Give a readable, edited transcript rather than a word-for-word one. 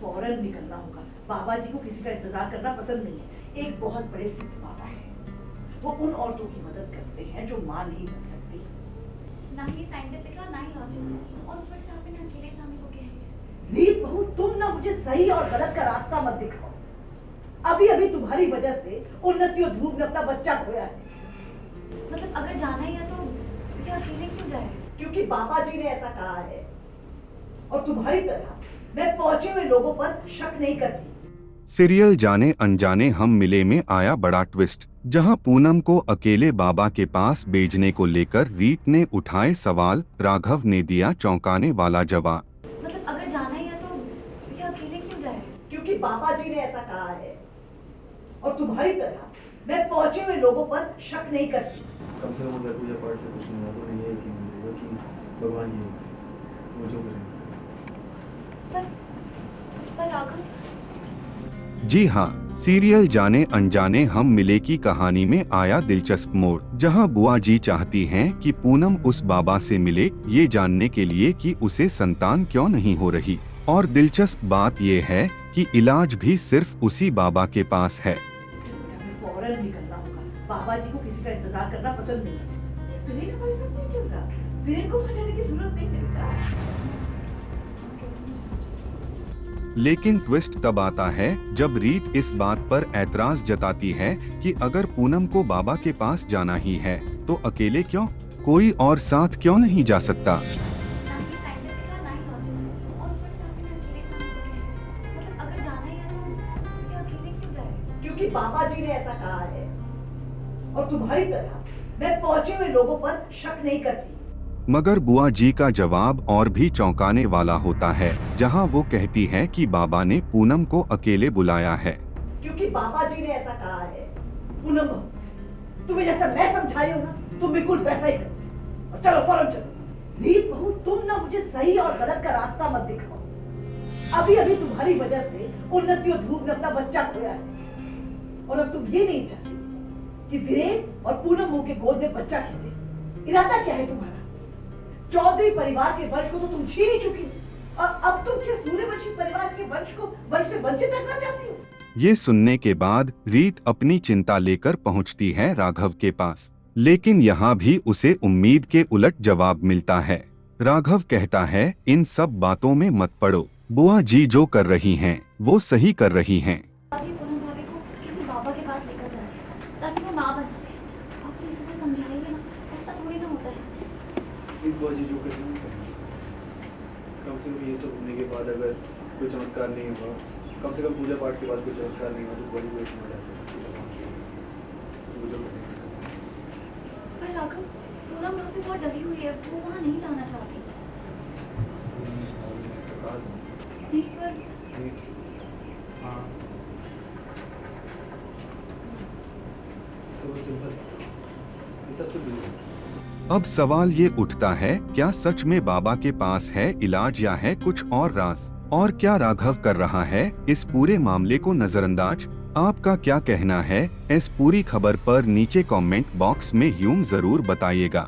फौरन निकलना होगा। बाबा जी को किसी का इंतजार करना पसंद नहीं है। एक बहुत बड़े सिद्ध बाबा है, वो उन औरतों की मदद करते हैं जो मां नहीं बन सकती। ना ही साइंटिफिक है और ना ही लॉजिकल, और ऊपर से आप इन्हें अकेले जाने को कह रही है। रीत बहू, तुम ना मुझे सही और गलत का रास्ता मत दिखाओ। अभी अभी तुम्हारी वजह से उन्नति और ध्रुव ने अपना बच्चा खोया है। मतलब अगर जाना ही है तो क्या अकेले क्यों जाए? क्योंकि बाबा जी ने ऐसा कहा है, और तुम्हारी तरह मैं पहुंचे हुए लोगों पर शक नहीं करती। सीरियल जाने अनजाने हम मिले में आया बड़ा ट्विस्ट, जहां पूनम को अकेले बाबा के पास भेजने को लेकर रीत ने उठाए सवाल, राघव ने दिया चौंकाने वाला जवाब। मतलब अगर जाना ही है तो क्या अकेले क्यों जाए? क्योंकि बाबा जी ने ऐसा कहा है, और तुम्हारी तरह मैं पहुंचे हुए लोगों पर शक नहीं करती। कम से कम अगर पूजा पाठ से कुछ नहीं हुआ तो नहीं है कि भगवान ही वो जो करें। पर राघव, जी हाँ, सीरियल जाने अनजाने हम मिले की कहानी में आया दिलचस्प मोड़, जहां बुआ जी चाहती हैं कि पूनम उस बाबा से मिले, ये जानने के लिए कि उसे संतान क्यों नहीं हो रही। और दिलचस्प बात ये है कि इलाज भी सिर्फ उसी बाबा के पास है। फौरन निकलना होगा। बाबा जी को किसी का इंतजार करना पसंद नहीं है। फिर हमारे साथ नहीं चल रहा, फिर इनको वहां जाने की जरूरत नहीं है बेटा। लेकिन ट्विस्ट तब आता है जब रीत इस बात पर ऐतराज जताती है कि अगर पूनम को बाबा के पास जाना ही है तो अकेले क्यों, कोई और साथ क्यों नहीं जा सकता। ना ही साइंटिफिक है ना ही लॉजिकल, और ऊपर से आप इन्हें अकेले जाने को कह रही है। मतलब अगर जाना ही है तो क्या अकेले क्यों जाए? क्योंकि बाबा जी ने ऐसा कहा है, और तुम्हारी तरह मैं पहुंचे हुए लोगों पर शक नहीं करती। मगर बुआ जी का जवाब और भी चौंकाने वाला होता है, जहां वो कहती है कि बाबा ने पूनम को अकेले बुलाया है। क्योंकि बाबा जी ने ऐसा कहा है। पूनम, तुम्हें जैसा मैं समझा रही हूँ ना, तुम बिल्कुल वैसा ही करो। और चलो फौरन चलो। रीत बहू, तुम ना मुझे सही और गलत का रास्ता मत दिखाओ। अभी अभी तुम्हारी वजह से उन्नति और ध्रुव ने अपना बच्चा खोया है, और अब तुम ये नहीं चाहती कि वीरेन और पूनम के गोद में बच्चा खेले। इरादा क्या है तुम्हारा? चौधरी परिवार के वंश को तो तुम छीन ही चुकी, और अब तुम क्या सूर्यवंशी परिवार के वंश को वंश से वंचित रखना चाहती हो? ये सुनने के बाद रीत अपनी चिंता लेकर पहुंचती है राघव के पास, लेकिन यहाँ भी उसे उम्मीद के उलट जवाब मिलता है। राघव कहता है, इन सब बातों में मत पड़ो, बुआ जी जो कर रही हैं वो सही कर रही हैं। जी पूनम भाभी को किसी बाबा के पास लेकर जा रहे हैं ताकि वो माँ बन सके। आप प्लीज उन्हें समझाइए ना, ऐसा थोड़ी ना होता है। एक बुआ जी जो करें कम से कम ये सब होने के बाद अगर कोई चमत्कार नहीं हुआ, कम से कम पूजा पाठ के बाद कोई चमत्कार नहीं हुआ तो बुआ जी को समझ आता है वो जो करें। पर राघव, पूनम भाभी बहुत डरी हुई है, वो वहाँ नहीं जाना चाहती। नहीं पर हाँ तो सिंपल, ये सब तो बिल्कुल। अब सवाल ये उठता है, क्या सच में बाबा के पास है इलाज या है कुछ और राज? और क्या राघव कर रहा है इस पूरे मामले को नजरअंदाज? आपका क्या कहना है इस पूरी खबर पर नीचे कमेंट बॉक्स में यूं जरूर बताइएगा।